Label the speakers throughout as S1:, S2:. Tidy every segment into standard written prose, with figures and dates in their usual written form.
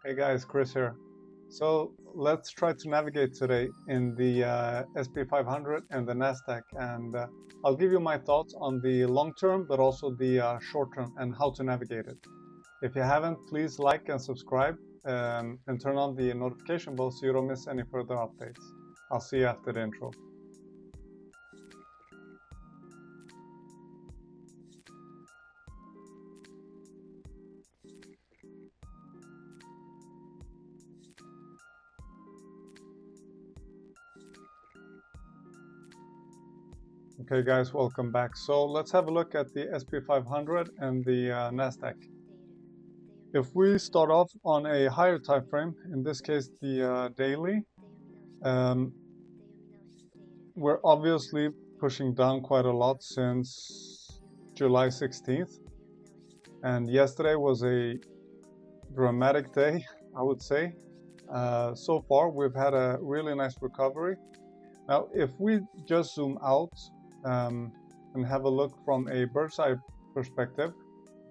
S1: Hey guys, Chris here. So let's try to navigate today in the SP 500 and the Nasdaq, and I'll give you my thoughts on the long term, but also the short term and how to navigate it. If you haven't, please like and subscribe and turn on the notification bell so you don't miss any further updates. I'll see you after the intro. Okay guys, welcome back. So let's have a look at the SP 500 and the Nasdaq. If we start off on a higher time frame, in this case the daily, we're obviously pushing down quite a lot since July 16th, and yesterday was a dramatic day, I would say. So far we've had a really nice recovery. Now if we just zoom out and have a look from a bird's eye perspective,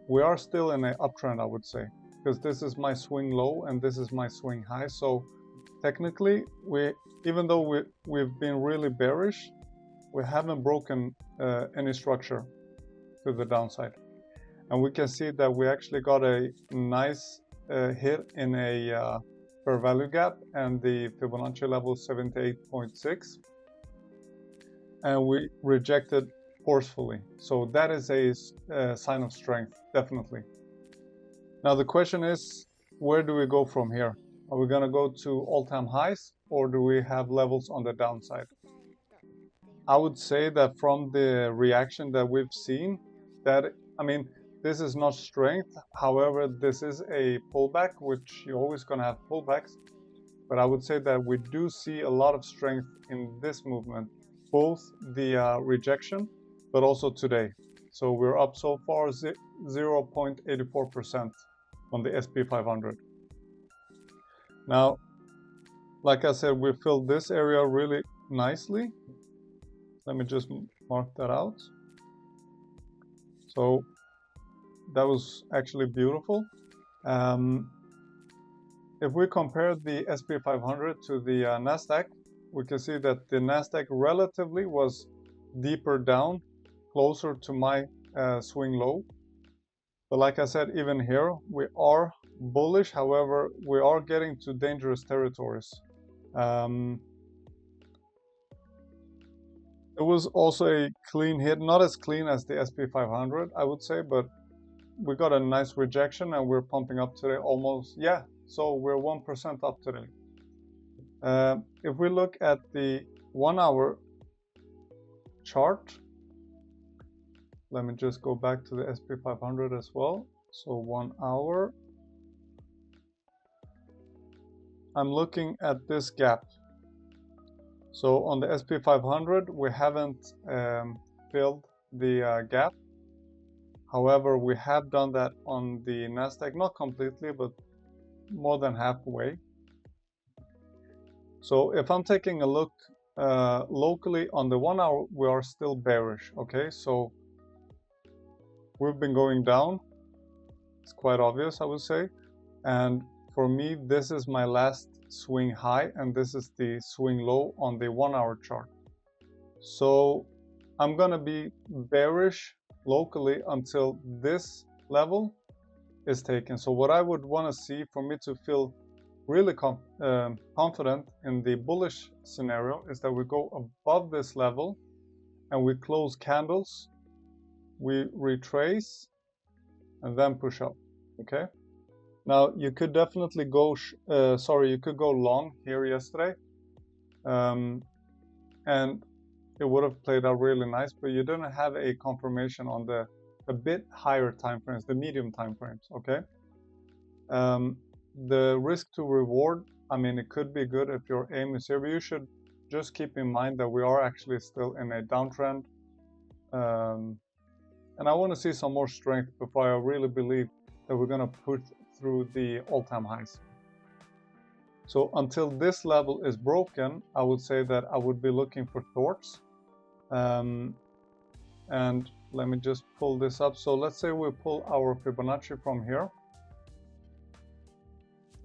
S1: we are still in an uptrend, I would say, because this is my swing low and this is my swing high. So technically, even though we've been really bearish, we haven't broken any structure to the downside. And we can see that we actually got a nice hit in a fair value gap and the Fibonacci level 78.6. And we rejected forcefully. So that is a sign of strength, definitely. Now the question is, where do we go from here? Are we going to go to all-time highs, or do we have levels on the downside? I would say that from the reaction that we've seen, this is not strength. However, this is a pullback, which you're always going to have pullbacks. But I would say that we do see a lot of strength in this movement, both the rejection, but also today. So we're up so far 0.84% on the SP 500. Now, like I said, we filled this area really nicely. Let me just mark that out. So that was actually beautiful. If we compare the SP 500 to the Nasdaq, we can see that the Nasdaq relatively was deeper down, closer to my swing low. But like I said, even here we are bullish. However, we are getting to dangerous territories. It was also a clean hit, not as clean as the SP 500, I would say, but we got a nice rejection and we're pumping up today almost, so we're 1% up today. If we look at the 1 hour chart, let me just go back to the SP 500 as well. So 1 hour, I'm looking at this gap. So on the SP 500, we haven't filled the gap. However, we have done that on the Nasdaq, not completely, but more than halfway. So if I'm taking a look locally on the 1 hour, we are still bearish. Okay, so we've been going down. It's quite obvious, I would say. And for me, this is my last swing high, and this is the swing low on the 1 hour chart. So I'm gonna be bearish locally until this level is taken. So what I would want to see for me to feel really confident in the bullish scenario is that we go above this level and we close candles, we retrace, and then push up. Okay, now you could definitely go you could go long here yesterday, and it would have played out really nice, but you didn't have a confirmation on the a bit higher time frames, the medium time frames. Okay, the risk to reward, it could be good if your aim is here, but you should just keep in mind that we are actually still in a downtrend, and I want to see some more strength before I really believe that we're going to push through the all-time highs. So until this level is broken, I would say that I would be looking for shorts. And let me just pull this up. So let's say we pull our Fibonacci from here.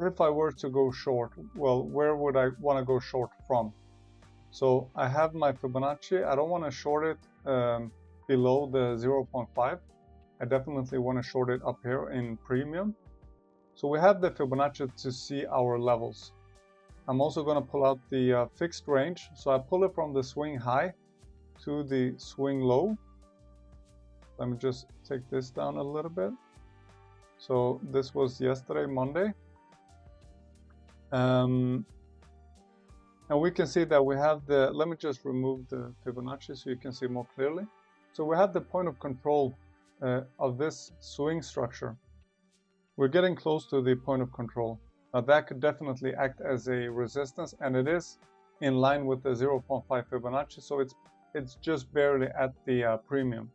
S1: if I were to go short, well, where would I want to go short from? So I have my Fibonacci. I don't want to short it below the 0.5. I definitely want to short it up here in premium. So we have the Fibonacci to see our levels. I'm also going to pull out the fixed range. So I pull it from the swing high to the swing low. Let me just take this down a little bit. So this was yesterday, Monday. And we can see that we have the, let me just remove the Fibonacci so you can see more clearly. So we have the point of control of this swing structure. We're getting close to the point of control. Now that could definitely act as a resistance, and it is in line with the 0.5 Fibonacci, so it's just barely at the premium.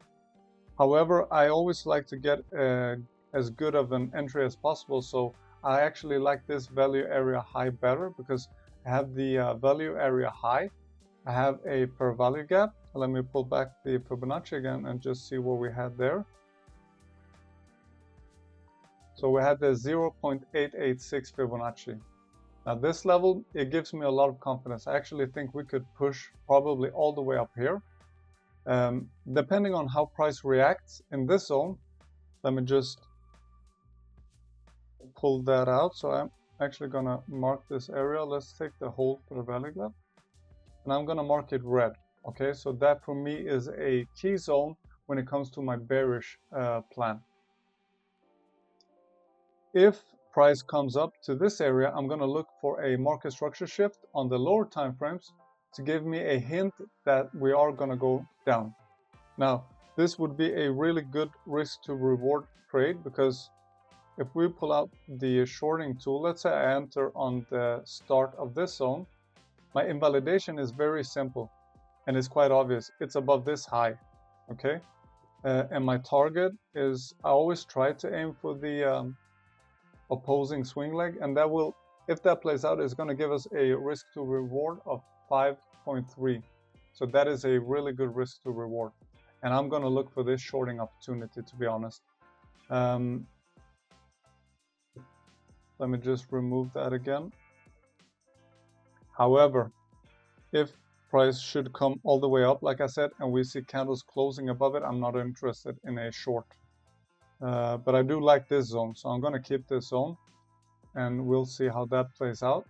S1: However, I always like to get as good of an entry as possible, so I actually like this value area high better because I have the value area high. I have a per value gap. Let me pull back the Fibonacci again and just see what we had there. So we had the 0.886 Fibonacci. Now this level, it gives me a lot of confidence. I actually think we could push probably all the way up here. Depending on how price reacts in this zone, let me just pull that out. So I'm actually gonna mark this area. Let's take the hold for the value gap, and I'm gonna mark it red. Okay, so that for me is a key zone when it comes to my bearish plan. If price comes up to this area, I'm gonna look for a market structure shift on the lower time frames to give me a hint that we are gonna go down. Now, this would be a really good risk to reward trade, because if we pull out the shorting tool, let's say I enter on the start of this zone, my invalidation is very simple and it's quite obvious. It's above this high, okay? And my target is, I always try to aim for the opposing swing leg, and that will, if that plays out, is going to give us a risk to reward of 5.3. So that is a really good risk to reward. And I'm going to look for this shorting opportunity, to be honest. Let me just remove that again. However, if price should come all the way up, like I said, and we see candles closing above it, I'm not interested in a short. But I do like this zone, so I'm going to keep this zone, and we'll see how that plays out.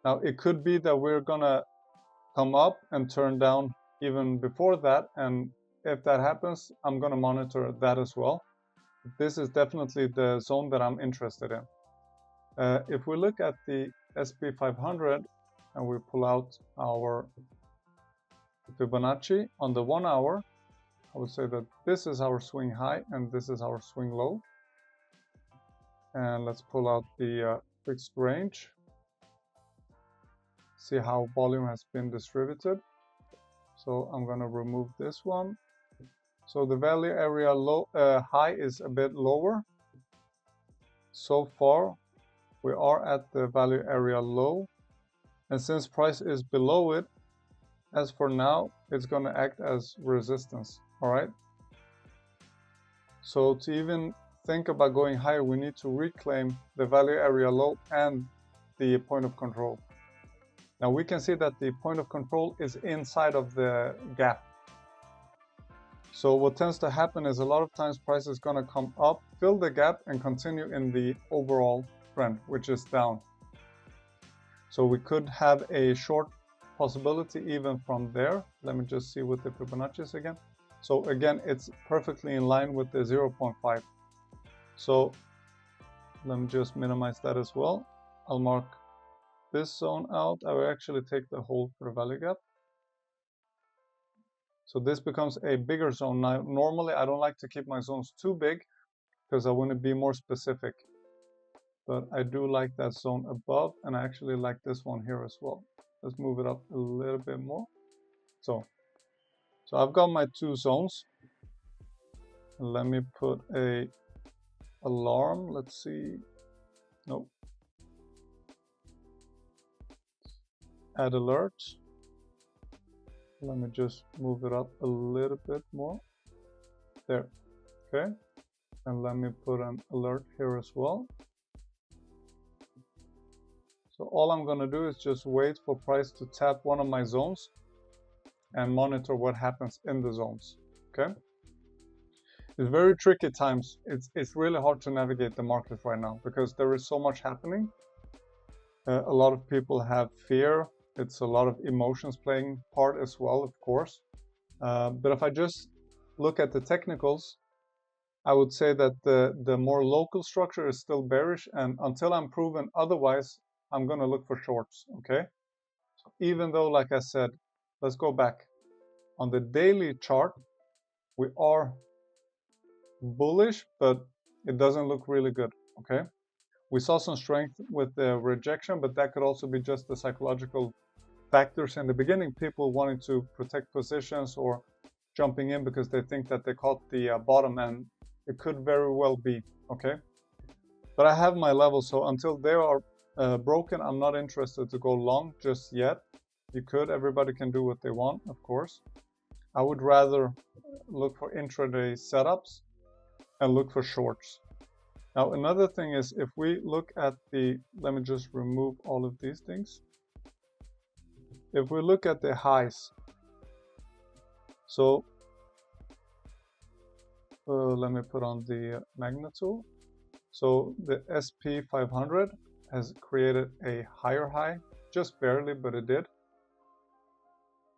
S1: Now, it could be that we're going to come up and turn down even before that, and if that happens, I'm going to monitor that as well. This is definitely the zone that I'm interested in. If we look at the SP 500 and we pull out our Fibonacci on the 1 hour, I would say that this is our swing high and this is our swing low. And let's pull out the fixed range. See how volume has been distributed. So I'm going to remove this one. So the value area low, high is a bit lower. So far, we are at the value area low. And since price is below it, as for now, it's going to act as resistance. All right. So to even think about going higher, we need to reclaim the value area low and the point of control. Now we can see that the point of control is inside of the gap. So what tends to happen is a lot of times price is going to come up, fill the gap, and continue in the overall trend, which is down. So we could have a short possibility even from there. Let me just see with the Fibonacci's again. So again, it's perfectly in line with the 0.5. So let me just minimize that as well. I'll mark this zone out. I will actually take the hold for the value gap. So this becomes a bigger zone. Now, normally I don't like to keep my zones too big because I want to be more specific. But I do like that zone above, and I actually like this one here as well. Let's move it up a little bit more. So I've got my two zones. Let me put a alarm. Let's see. Nope. Add alert. Let me just move it up a little bit more. There. Okay. And let me put an alert here as well. So all I'm going to do is just wait for price to tap one of my zones and monitor what happens in the zones. Okay. It's very tricky times. It's really hard to navigate the market right now because there is so much happening. A lot of people have fear. It's a lot of emotions playing part as well, of course. But if I just look at the technicals, I would say that the more local structure is still bearish, and until I'm proven otherwise, I'm going to look for shorts, okay? So even though, like I said, let's go back. On the daily chart, we are bullish, but it doesn't look really good, okay? We saw some strength with the rejection, but that could also be just the psychological factors in the beginning, people wanting to protect positions or jumping in because they think that they caught the bottom, and it could very well be, okay? But I have my levels, so until they are broken, I'm not interested to go long just yet. You could, everybody can do what they want, of course. I would rather look for intraday setups and look for shorts. Now, another thing is, if we look at the, let me just remove all of these things. If we look at the highs, so let me put on the magnet tool. So the SP 500 has created a higher high, just barely, but it did.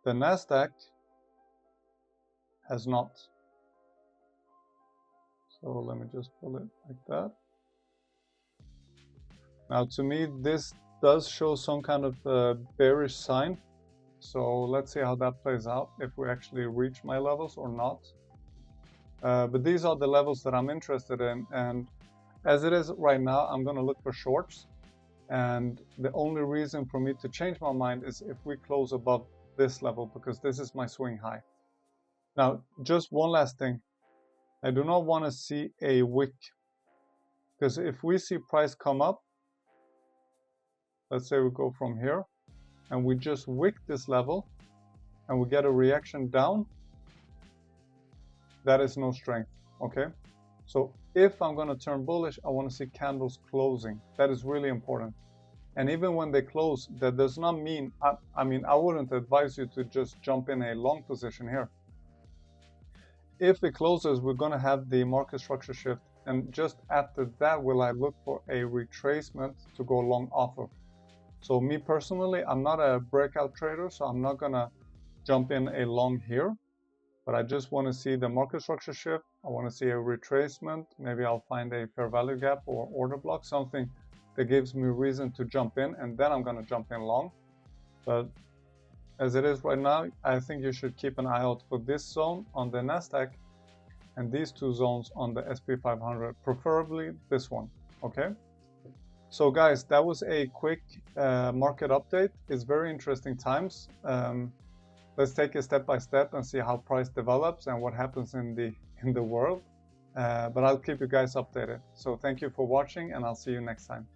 S1: The Nasdaq has not. So let me just pull it like that. Now, to me, this does show some kind of bearish sign. So let's see how that plays out, if we actually reach my levels or not. But these are the levels that I'm interested in. And as it is right now, I'm going to look for shorts. And the only reason for me to change my mind is if we close above this level, because this is my swing high. Now, just one last thing. I do not want to see a wick, because if we see price come up, let's say we go from here and we just wick this level and we get a reaction down, that is no strength, okay? So if I'm going to turn bullish, I want to see candles closing. That is really important. And even when they close, that does not mean, I mean, I wouldn't advise you to just jump in a long position here. If it closes, we're going to have the market structure shift. And just after that, will I look for a retracement to go long off of. So me personally, I'm not a breakout trader, so I'm not going to jump in a long here. But I just want to see the market structure shift. I want to see a retracement. Maybe I'll find a fair value gap or order block, something that gives me reason to jump in, and then I'm going to jump in long. But as it is right now, I think you should keep an eye out for this zone on the Nasdaq and these two zones on the SP 500, preferably this one, okay? So guys, that was a quick market update. It's very interesting times. Let's take it step by step and see how price develops and what happens in the world. But I'll keep you guys updated. So thank you for watching, and I'll see you next time.